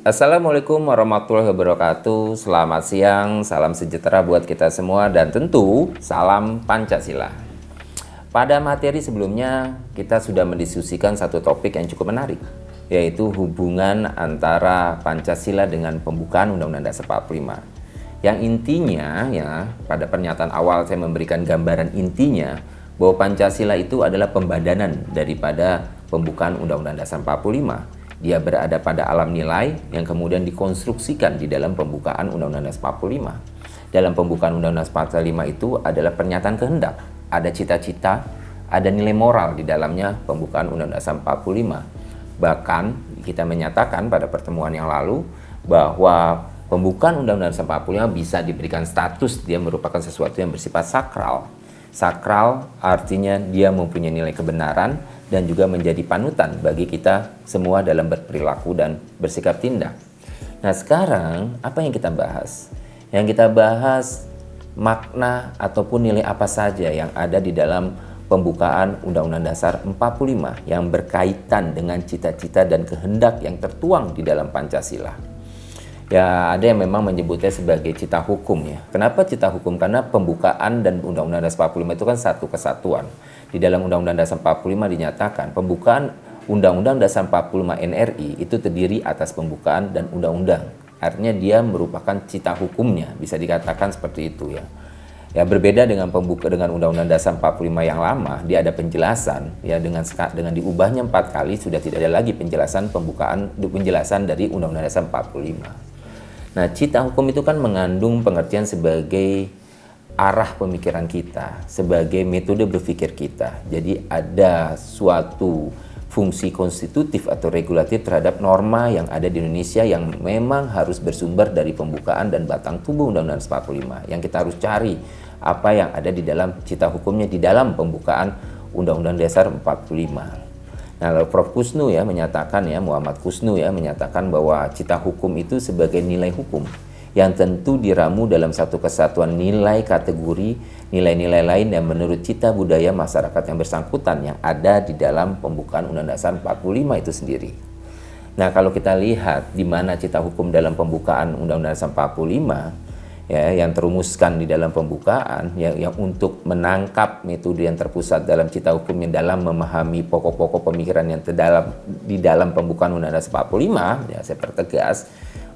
Assalamualaikum warahmatullahi wabarakatuh. Selamat siang, salam sejahtera buat kita semua dan tentu salam Pancasila. Pada materi sebelumnya kita sudah mendiskusikan satu topik yang cukup menarik, yaitu hubungan antara Pancasila dengan pembukaan Undang-Undang Dasar 45. Yang intinya ya, pada pernyataan awal saya memberikan gambaran intinya bahwa Pancasila itu adalah pembadanan daripada pembukaan Undang-Undang Dasar 45. Dia berada pada alam nilai yang kemudian dikonstruksikan di dalam pembukaan Undang-Undang Dasar 45. Dalam pembukaan Undang-Undang Dasar 45 itu adalah pernyataan kehendak, ada cita-cita, ada nilai moral di dalamnya pembukaan Undang-Undang Dasar 45. Bahkan kita menyatakan pada pertemuan yang lalu bahwa pembukaan Undang-Undang Dasar 45 bisa diberikan status dia merupakan sesuatu yang bersifat sakral. Sakral artinya dia mempunyai nilai kebenaran dan juga menjadi panutan bagi kita semua dalam berperilaku dan bersikap tindak. Nah sekarang apa yang kita bahas? Yang kita bahas makna ataupun nilai apa saja yang ada di dalam pembukaan Undang-Undang Dasar 45 yang berkaitan dengan cita-cita dan kehendak yang tertuang di dalam Pancasila. Ya ada yang memang menyebutnya sebagai cita hukum ya. Kenapa cita hukum? Karena pembukaan dan Undang-Undang Dasar 45 itu kan satu kesatuan. Di dalam Undang-Undang Dasar 45 dinyatakan pembukaan Undang-Undang Dasar 45 NRI itu terdiri atas pembukaan dan undang-undang. Artinya dia merupakan cita hukumnya, bisa dikatakan seperti itu ya. Ya berbeda dengan dengan Undang-Undang Dasar 45 yang lama, dia ada penjelasan ya dengan diubahnya 4 kali sudah tidak ada lagi penjelasan dari Undang-Undang Dasar 45. Nah, cita hukum itu kan mengandung pengertian sebagai arah pemikiran kita, sebagai metode berpikir kita. Jadi ada suatu fungsi konstitutif atau regulatif terhadap norma yang ada di Indonesia yang memang harus bersumber dari pembukaan dan batang tubuh Undang-Undang Dasar 45. Yang kita harus cari apa yang ada di dalam cita hukumnya di dalam pembukaan Undang-Undang Dasar 45. Nah, Prof. Kusnu ya menyatakan ya, Muhammad Kusnu ya menyatakan bahwa cita hukum itu sebagai nilai hukum yang tentu diramu dalam satu kesatuan nilai kategori nilai-nilai lain yang menurut cita budaya masyarakat yang bersangkutan yang ada di dalam pembukaan Undang-Undang Dasar 45 itu sendiri. Nah, kalau kita lihat di mana cita hukum dalam pembukaan Undang-Undang Dasar 45 ya, yang terumuskan di dalam pembukaan yang untuk menangkap metode yang terpusat dalam cita hukum yang dalam memahami pokok-pokok pemikiran yang terdalam di dalam pembukaan Undang-Undang Dasar 45 ya, saya pertegas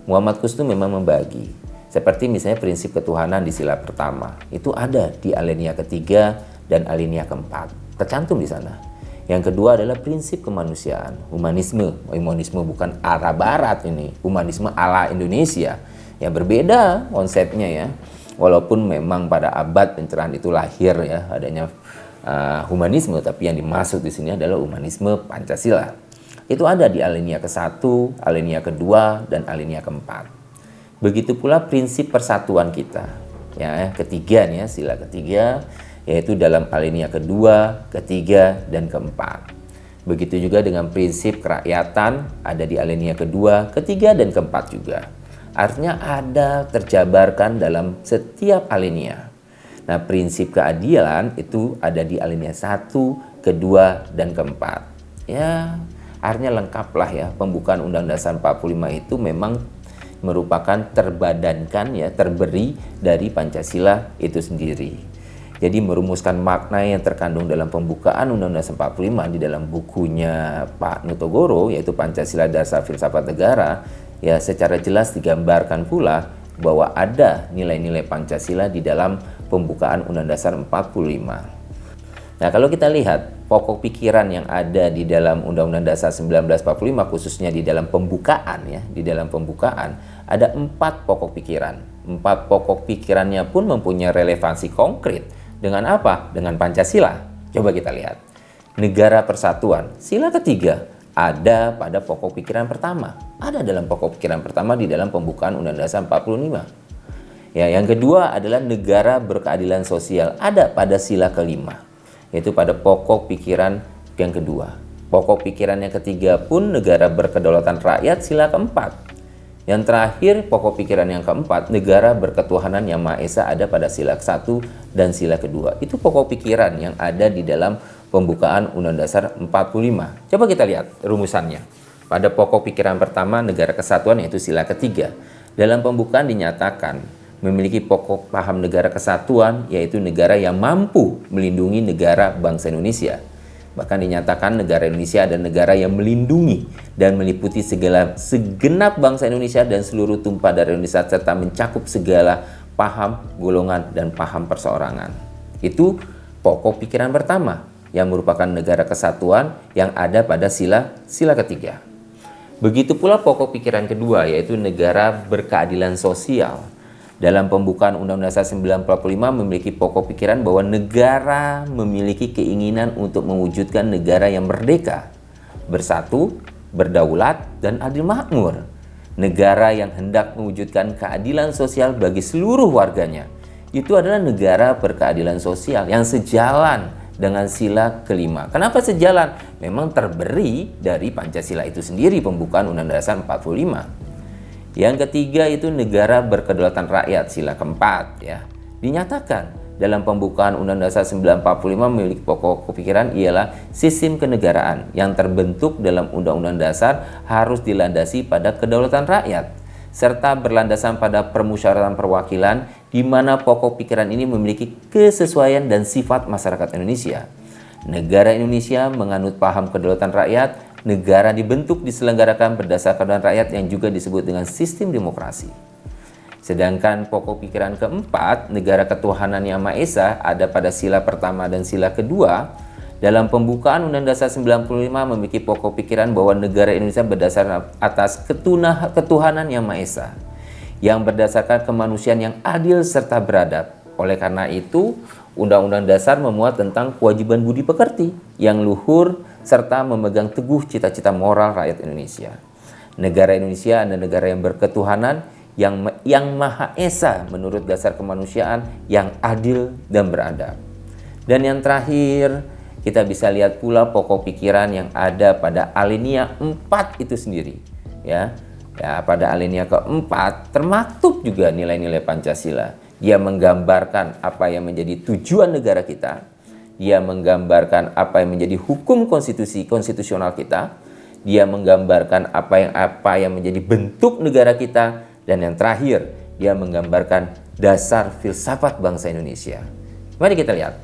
Muhammad Kusnu memang membagi seperti misalnya prinsip ketuhanan di sila pertama itu ada di alinea ketiga dan alinea keempat tercantum di sana. Yang kedua adalah prinsip kemanusiaan, humanisme bukan arah barat ini, humanisme ala Indonesia. Ya berbeda konsepnya ya, walaupun memang pada abad pencerahan itu lahir ya adanya humanisme, tapi yang dimaksud di sini adalah humanisme Pancasila. Itu ada di alinea ke-1, alinea ke-2 dan alinea ke-4. Begitu pula prinsip persatuan kita. Ya, ketiga nih ya, sila ketiga yaitu dalam alinea ke-2, ke-3 dan ke-4. Begitu juga dengan prinsip kerakyatan ada di alinea ke-2, ke-3 dan ke-4 juga. Artinya ada terjabarkan dalam setiap alinea. Nah, prinsip keadilan itu ada di alinea 1, kedua, dan keempat. Ya, artinya lengkap lah ya. Pembukaan Undang-Undang Dasar 45 itu memang merupakan terbadankan ya, terberi dari Pancasila itu sendiri. Jadi merumuskan makna yang terkandung dalam pembukaan Undang-Undang Dasar 45 di dalam bukunya Pak Nutogoro yaitu Pancasila Dasar Filsafat Negara. Ya, secara jelas digambarkan pula bahwa ada nilai-nilai Pancasila di dalam pembukaan Undang-Undang Dasar 45. Nah, kalau kita lihat pokok pikiran yang ada di dalam Undang-Undang Dasar 1945 khususnya di dalam pembukaan ya, di dalam pembukaan ada 4 pokok pikiran. 4 pokok pikirannya pun mempunyai relevansi konkret dengan apa? Dengan Pancasila. Coba kita lihat. Negara persatuan, sila ketiga ada pada pokok pikiran pertama. Ada dalam pokok pikiran pertama di dalam pembukaan Undang-Undang Dasar 45. Ya, yang kedua adalah negara berkeadilan sosial. Ada pada sila kelima. Yaitu pada pokok pikiran yang kedua. Pokok pikiran yang ketiga pun negara berkedaulatan rakyat sila keempat. Yang terakhir pokok pikiran yang keempat, negara berketuhanan yang Maha Esa ada pada sila ke-1 dan sila kedua. Itu pokok pikiran yang ada di dalam pembukaan Undang-Undang Dasar 45. Coba kita lihat rumusannya. Pada pokok pikiran pertama negara kesatuan yaitu sila ketiga, dalam pembukaan dinyatakan memiliki pokok paham negara kesatuan yaitu negara yang mampu melindungi negara bangsa Indonesia. Bahkan dinyatakan negara Indonesia adalah negara yang melindungi dan meliputi segenap bangsa Indonesia dan seluruh tumpah darah Indonesia serta mencakup segala paham, golongan, dan paham perseorangan. Itu pokok pikiran pertama yang merupakan negara kesatuan yang ada pada sila ketiga. Begitu pula pokok pikiran kedua yaitu negara berkeadilan sosial. Dalam pembukaan Undang-Undang Dasar 1945 memiliki pokok pikiran bahwa negara memiliki keinginan untuk mewujudkan negara yang merdeka, bersatu, berdaulat, dan adil makmur. Negara yang hendak mewujudkan keadilan sosial bagi seluruh warganya. Itu adalah negara berkeadilan sosial yang sejalan dengan sila kelima. Kenapa sejalan? Memang terberi dari Pancasila itu sendiri, pembukaan Undang-Undang Dasar 45. Yang ketiga itu negara berkedaulatan rakyat, sila keempat ya. Dinyatakan dalam pembukaan Undang-Undang Dasar 1945 memiliki pokok pikiran ialah sistem kenegaraan yang terbentuk dalam Undang-Undang Dasar harus dilandasi pada kedaulatan rakyat serta berlandasan pada permusyawaratan perwakilan di mana pokok pikiran ini memiliki kesesuaian dan sifat masyarakat Indonesia. Negara Indonesia menganut paham kedaulatan rakyat. Negara dibentuk diselenggarakan berdasarkan kedaulatan rakyat yang juga disebut dengan sistem demokrasi. Sedangkan pokok pikiran keempat, negara ketuhanan yang Maha Esa ada pada sila pertama dan sila kedua. Dalam pembukaan Undang-Undang Dasar 95 memiliki pokok pikiran bahwa negara Indonesia berdasarkan atas ketuhanan yang Maha Esa, yang berdasarkan kemanusiaan yang adil serta beradab. Oleh karena itu, Undang-Undang Dasar memuat tentang kewajiban budi pekerti yang luhur serta memegang teguh cita-cita moral rakyat Indonesia. Negara Indonesia adalah negara yang berketuhanan, yang Maha Esa menurut dasar kemanusiaan, yang adil dan beradab. Dan yang terakhir, kita bisa lihat pula pokok pikiran yang ada pada alinea 4 itu sendiri. Ya, pada alinea keempat termaktub juga nilai-nilai Pancasila. Dia menggambarkan apa yang menjadi tujuan negara kita. Dia menggambarkan apa yang menjadi hukum konstitusional kita. Dia menggambarkan apa yang menjadi bentuk negara kita. Dan yang terakhir, dia menggambarkan dasar filsafat bangsa Indonesia. Mari kita lihat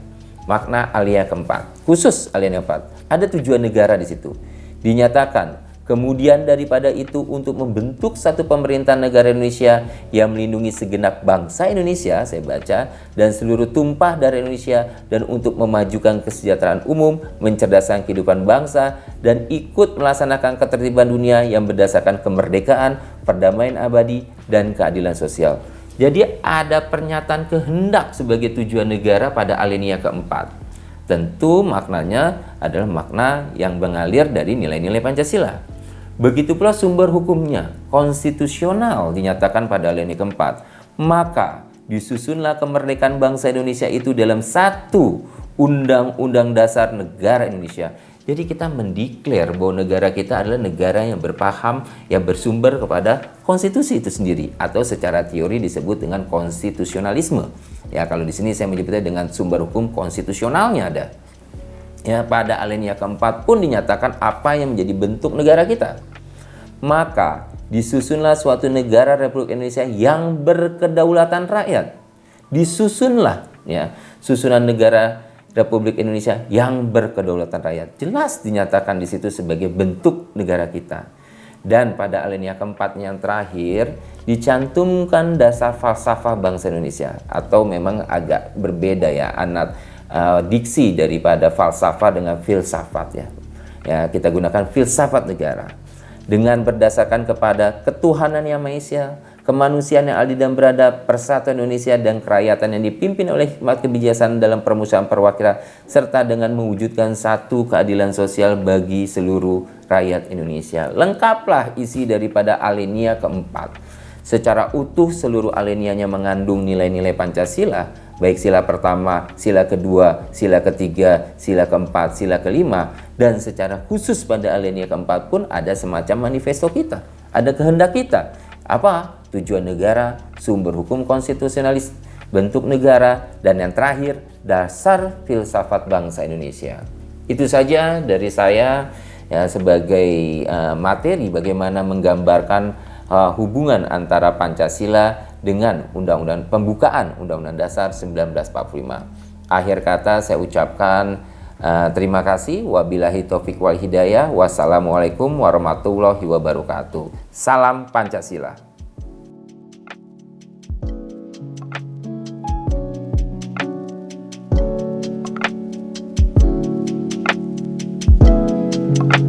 makna alinea keempat. Khusus alinea keempat, ada tujuan negara di situ. Dinyatakan kemudian daripada itu untuk membentuk satu pemerintahan negara Indonesia yang melindungi segenap bangsa Indonesia, saya baca, dan seluruh tumpah darah Indonesia, dan untuk memajukan kesejahteraan umum, mencerdaskan kehidupan bangsa, dan ikut melaksanakan ketertiban dunia yang berdasarkan kemerdekaan, perdamaian abadi, dan keadilan sosial. Jadi ada pernyataan kehendak sebagai tujuan negara pada alinea keempat. Tentu maknanya adalah makna yang mengalir dari nilai-nilai Pancasila. Begitu pula sumber hukumnya, konstitusional dinyatakan pada alinea keempat. Maka disusunlah kemerdekaan bangsa Indonesia itu dalam satu Undang-Undang Dasar Negara Indonesia. Jadi kita mendeklar bahwa negara kita adalah negara yang berpaham, yang bersumber kepada konstitusi itu sendiri, atau secara teori disebut dengan konstitusionalisme. Ya, kalau di sini saya menyebutnya dengan sumber hukum konstitusionalnya ada. Ya, pada alinea keempat pun dinyatakan apa yang menjadi bentuk negara kita. Maka disusunlah suatu negara Republik Indonesia yang berkedaulatan rakyat. Disusunlah ya, susunan negara Republik Indonesia yang berkedaulatan rakyat. Jelas dinyatakan di situ sebagai bentuk negara kita. Dan pada alinea keempat yang terakhir dicantumkan dasar falsafah bangsa Indonesia, atau memang agak berbeda ya diksi daripada falsafah dengan filsafat ya. Ya, kita gunakan filsafat negara. Dengan berdasarkan kepada ketuhanan yang Maha Esa, kemanusiaan yang adil dan beradab, persatuan Indonesia dan kerakyatan yang dipimpin oleh hikmat kebijaksanaan dalam permusyawaratan perwakilan, serta dengan mewujudkan satu keadilan sosial bagi seluruh rakyat Indonesia. Lengkaplah isi daripada alinea keempat. Secara utuh seluruh alineanya mengandung nilai-nilai Pancasila, baik sila pertama, sila kedua, sila ketiga, sila keempat, sila kelima, dan secara khusus pada alinea keempat pun ada semacam manifesto kita, ada kehendak kita. Apa? Tujuan negara, sumber hukum konstitusionalis, bentuk negara, dan yang terakhir, dasar filsafat bangsa Indonesia. Itu saja dari saya ya sebagai materi bagaimana menggambarkan hubungan antara Pancasila dengan Undang-Undang Pembukaan Undang-Undang Dasar 1945. Akhir kata saya ucapkan terima kasih. Wabillahi taufik wal hidayah. Wassalamualaikum warahmatullahi wabarakatuh. Salam Pancasila.